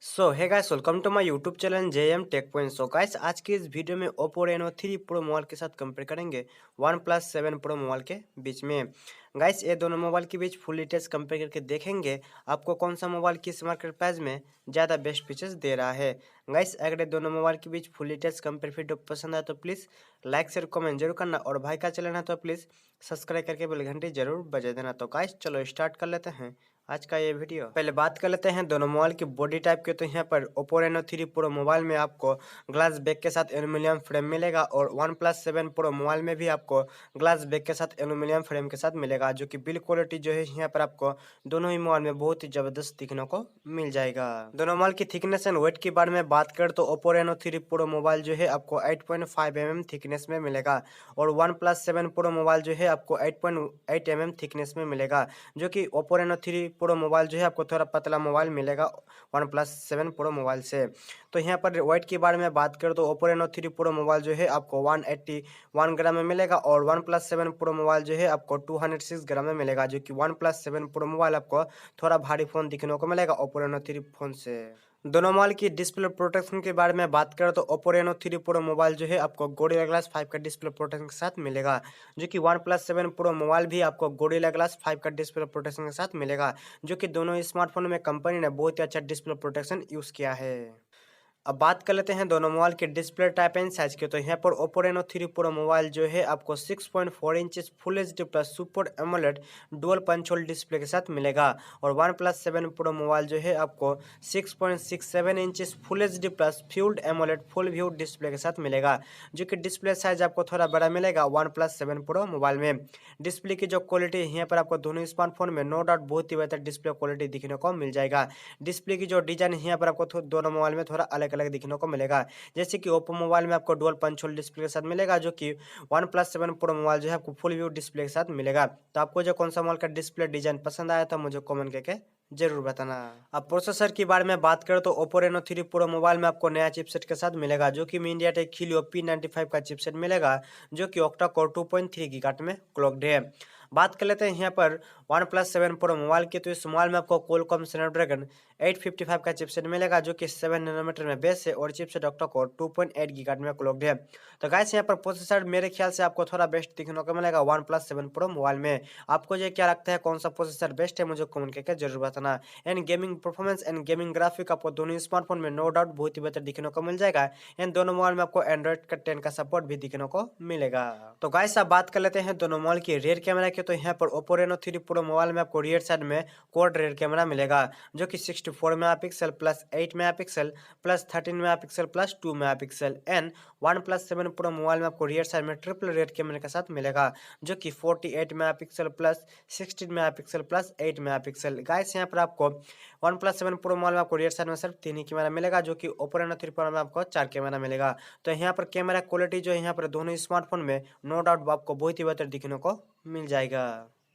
सो है guys, welcome to my YouTube channel JM tech point. So guys, आज की इस वीडियो में ओप्पो रेनो 3 प्रो मोबाइल के साथ कंपेयर करेंगे वन प्लस 7 प्रो मोबाइल के बीच में। गाइस, ये दोनों मोबाइल के बीच फुल डिटेल्स कंपेयर करके देखेंगे आपको कौन सा मोबाइल किस मार्केट प्राइस में ज़्यादा बेस्ट फीचर्स दे रहा है। गाइस, अगर ये दोनों मोबाइल के बीच फुल डिटेल्स कंपेयर वीडियो पसंद आए तो प्लीज़ लाइक शेयर कमेंट जरूर करना, और भाई का चैनल है तो प्लीज़ सब्सक्राइब करके बेल घंटी जरूर बजा देना। तो गाइस चलो स्टार्ट कर लेते हैं आज का ये वीडियो। पहले बात कर लेते हैं दोनों मोबाइल की बॉडी टाइप के। तो यहाँ पर ओप्पो रेनो 3 प्रो मोबाइल में आपको ग्लास बैक के साथ एल्यूमिनियम फ्रेम मिलेगा, और वन प्लस 7 प्रो मोबाइल में भी आपको ग्लास बैक के साथ एल्यूमिनियम फ्रेम के साथ मिलेगा, जो कि बिल्ड क्वालिटी जो है यहाँ पर आपको दोनों ही मोबाइल में बहुत ही जबरदस्त दिखने को मिल जाएगा। दोनों मोबाइल की थिकनेस एंड वेट के बारे में बात करें तो ओप्पो रेनो 3 प्रो मोबाइल जो है आपको 8.5 mm थिकनेस में मिलेगा, और वन प्लस 7 प्रो मोबाइल जो है आपको 8.8 mm थिकनेस में मिलेगा, जो कि ओप्पो रेनो 3 प्रो मोबाइल जो है आपको थोड़ा पतला मोबाइल मिलेगा वन प्लस 7 प्रो मोबाइल से। तो यहाँ पर वेट के बारे में बात करें तो ओप्पो रेनो 3 प्रो मोबाइल जो है आपको 181 ग्राम में मिलेगा, और वन प्लस 7 प्रो मोबाइल जो है आपको 206 ग्राम में मिलेगा, जो कि वन प्लस 7 प्रो मोबाइल आपको थोड़ा भारी फोन दिखने को मिलेगा ओप्पो रेनो 3 फोन से। दोनों मोबाइल की डिस्प्ले प्रोटेक्शन के बारे में बात करें तो ओप्पो रेनो 3 प्रो मोबाइल जो है आपको गोरिल्ला ग्लास 5 का डिस्प्ले प्रोटेक्शन के साथ मिलेगा, जो कि वन प्लस 7 प्रो मोबाइल भी आपको गोरिल्ला ग्लास 5 का डिस्प्ले प्रोटेक्शन के साथ मिलेगा, जो कि दोनों स्मार्टफोन में कंपनी ने बहुत ही अच्छा डिस्प्ले प्रोटेक्शन यूज़ किया है। अब बात कर लेते हैं दोनों मोबाइल के डिस्प्ले टाइप एंड साइज के। तो यहाँ पर ओप्पो रेनो 3 प्रो मोबाइल जो है आपको 6.4 inches full HD plus super AMOLED dual punch hole display के साथ मिलेगा, और वन प्लस 7 प्रो मोबाइल जो है आपको 6.67 inches full HD plus fuelled AMOLED full view display के साथ मिलेगा, जो कि डिस्प्ले साइज आपको थोड़ा बड़ा मिलेगा वन प्लस 7 प्रो मोबाइल में। डिस्प्ले की जो क्वालिटी है यहाँ पर आपको दोनों स्मार्टफोन में नो डाउट बहुत ही बेहतर डिस्प्ले क्वालिटी दिखने को मिल जाएगा। डिस्प्ले की जो डिजाइन है यहाँ पर आपको दोनों मोबाइल में थोड़ा अलग अलग दिखने को मिलेगा। जैसे कि ओप्पो मोबाइल में आपको डुअल पंच होल डिस्प्ले के साथ मिलेगा, जो कि वन प्लस 7 प्रो मोबाइल जो है आपको फुल व्यू डिस्प्ले के साथ मिलेगा। तो आपको जो कौन सा मोबाइल का डिस्प्ले डिजाइन पसंद आया तो मुझे कमेंट करके जरूर बताना। अब प्रोसेसर के बारे में बात करें तो ओप्पो रेनो 3 प्रो मोबाइल में आपको नया चिपसेट के साथ मिलेगा, जो कि मीडियाटेक हीलियो P95 का चिपसेट मिलेगा, जो कि ऑक्टा कोर 2.3 गीगाहर्ट्ज में क्लॉक्ड है। बात कर लेते हैं यहाँ पर वन प्लस 7 प्रो मोबाइल की। तो इस मोबाइल में आपको क्वालकॉम स्नैपड्रैगन 855 का चिपसेट मिलेगा, जो कि 7 नैनोमीटर में बेस है, और चिपसेट ऑक्टा कोर 2.8 गीगाहर्ट्ज में क्लॉक्ड है। तो गाइस, यहाँ पर प्रोसेसर मेरे ख्याल से आपको थोड़ा बेस्ट दिखने को मिलेगा वन प्लस 7 प्रो मोबाइल में। आपको ये क्या लगता है, कौन सा प्रोसेसर बेस्ट है, मुझे कमेंट करके जरूर बताना। And gaming performance and gaming graphic आपको दोनों स्मार्टफोन में नो डाउट बहुत ही बेहतर दिखने को मिल जाएगा। एंड दोनों मोबाइल में आपको एंड्रॉइड का 10 का सपोर्ट भी दिखने को मिलेगा। तो गाइस, आप बात कर लेते हैं दोनों मोबाइल की रियर कैमरा की। तो यहाँ पर ओप्पो रेनो 3 प्रो मोबाइल में आपको रियर साइड में क्वाड रियर कैमरा मिलेगा, जो कि 64 megapixel plus 8 megapixel plus 13 megapixel plus 2 megapixel. And one plus 7 pro mobile में आपको रियर साइड में ट्रिपल रियर कैमरे के साथ मिलेगा, जो कि 48 megapixel plus 16 megapixel plus 8 megapixel. Guys, यहाँ पर आपको वन प्लस 7 प्रो मोबाइल में आपको रियर साइड में सिर्फ 3 ही कैमरा मिलेगा, जो कि ओप्पो रेनो 3 प्रो में आपको 4 कैमरा मिलेगा। तो यहाँ पर कैमरा क्वालिटी जो है यहाँ पर दोनों स्मार्टफोन में नो डाउट आपको बहुत ही बेहतर दिखने को मिल जाएगा।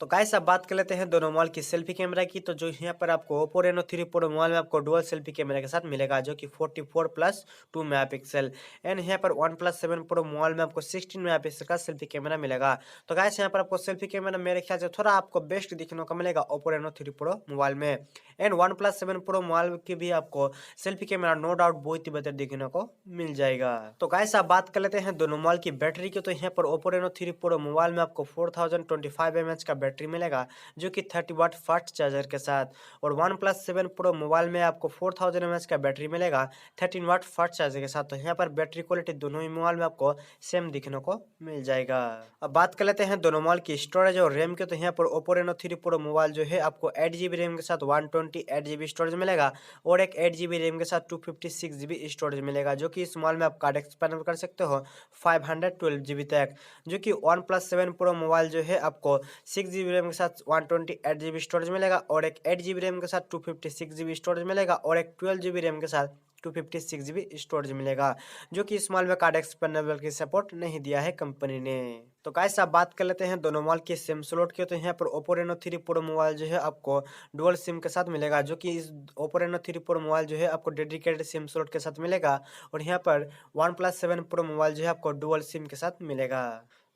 तो गाइस, अब बात कर लेते हैं दोनों मोबाइल की सेल्फी कैमरा की। तो जो यहाँ पर आपको ओप्पो रेनो 3 प्रो मोबाइल में आपको डुअल सेल्फी कैमरा के साथ मिलेगा, जो कि 44 प्लस 2 मेगापिक्सल। एंड यहाँ पर वन प्लस 7 प्रो मोबाइल में आपको 16 मेगापिक्सल का सेल्फी कैमरा मिलेगा। तो गाइस, यहाँ पर आपको सेल्फी कैमरा मेरे ख्याल से थोड़ा आपको बेस्ट दिखने को मिलेगा ओप्पो रेनो 3 प्रो मोबाइल में। And one plus 7 pro mobile की भी आपको सेल्फी कैमरा नो डाउट बहुत ही बेहतर दिखने को मिल जाएगा। तो गाइस, आप बात कर लेते हैं दोनों मोबाइल की बैटरी की। तो यहाँ पर ओप्पो रेनो 3 प्रो मोबाइल में आपको 4025 mAh का बैटरी मिलेगा, जो कि 30 वाट फास्ट चार्जर के साथ। और वन प्लस 7 प्रो मोबाइल में आपको 4000 mAh का बैटरी मिलेगा 13 वाट फास्ट चार्जर के साथ। तो यहाँ पर बैटरी क्वालिटी दोनों ही मोबाइल में आपको सेम दिखने को मिल जाएगा। अब बात कर लेते हैं दोनों मोबाइल की स्टोरेज और रैम के। तो यहाँ पर ओप्पो रेनो 3 प्रो मोबाइल जो है आपको 8GB रैम के साथ 128GB स्टोरेज मिलेगा, और एक 8GB रैम के साथ 256GB स्टोरेज मिलेगा, जो कि इस मोबाइल में आप कार्ड एक्सपेंड कर सकते हो 512GB तक। जो कि वन प्लस 7 प्रो मोबाइल जो है आपको 6GB रैम के साथ 128GB स्टोरेज मिलेगा, और एक 8GB रैम के साथ 256GB स्टोरेज मिलेगा, और एक 12GB रैम के साथ 256GB स्टोरेज मिलेगा, जो कि इस मोबाइल में कार्ड एक्सपेंडेबल की सपोर्ट नहीं दिया है कंपनी ने। तो गाइस, आप बात कर लेते हैं दोनों मोबाइल के सिम स्लॉट के। तो यहाँ पर ओप्पो रेनो 3 प्रो मोबाइल जो है आपको डुअल सिम के साथ मिलेगा, जो कि इस ओप्पो रेनो 3 प्रो मोबाइल जो है आपको डेडिकेटेड सिम स्लॉट के साथ मिलेगा, और यहाँ पर वन प्लस 7 प्रो मोबाइल जो है आपको डुअल सिम के साथ मिलेगा।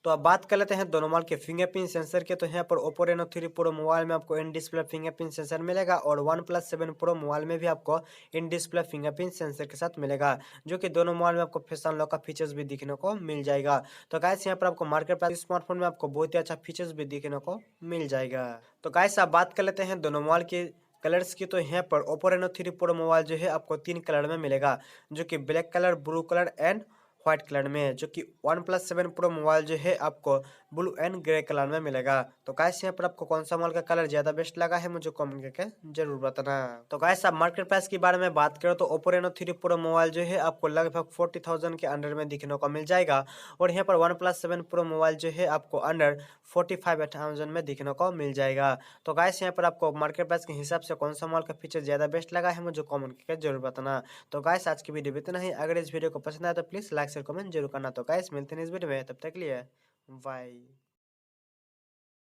तो अब बात कर लेते हैं दोनों मोबाइल के फिंगरप्रिंट सेंसर के। तो यहाँ पर ओप्पो रेनो 3 प्रो मोबाइल में आपको इन डिस्प्ले फिंगरप्रिंट सेंसर मिलेगा और वन प्लस 7 प्रो मोबाइल में भी आपको इन डिस्प्ले फिंगरप्रिंट सेंसर के साथ मिलेगा, जो कि दोनों मोबाइल में आपको फेस अनलॉक का फीचर्स भी दिखने को मिल जाएगा। तो गाइस यहाँ पर आपको मार्केट प्राइस स्मार्टफोन में आपको बहुत ही अच्छा फीचर्स भी दिखने को मिल जाएगा। तो गाइस आप बात कर लेते हैं दोनों मोबाइल के कलर्स की। तो यहाँ पर ओप्पो रेनो 3 प्रो मोबाइल जो है आपको 3 कलर में मिलेगा, जो कि black colour, blue colour and white colour में, जो कि वन प्लस 7 प्रो मोबाइल जो है आपको ब्लू एंड ग्रे कलर में मिलेगा। तो गाइस यहाँ पर आपको कौन सा मोबाइल का कलर ज्यादा बेस्ट लगा है मुझे कमेंट करके जरूर बताना। तो गाइस आप मार्केट प्राइस के बारे में बात करो तो ओप्पो रेनो 3 प्रो मोबाइल जो है आपको लगभग 40,000 के अंडर में दिखने को मिल जाएगा, और यहाँ पर वन प्लस 7 प्रो मोबाइल जो है आपको अंडर 45,000 में दिखने को मिल जाएगा। तो गाइस यहाँ पर आपको मार्केट प्राइस के हिसाब से कौन सा मोबाइल का फीचर ज्यादा बेस्ट लगा है मुझे कमेंट करके जरूर बताना। तो गाइस आज की वीडियो इतना ही। अगर इस वीडियो को पसंद आया तो प्लीज लाइक शेयर कमेंट जरूर करना। तो गाइस मिलते हैं इस वीडियो में, तब तक के लिए बाय।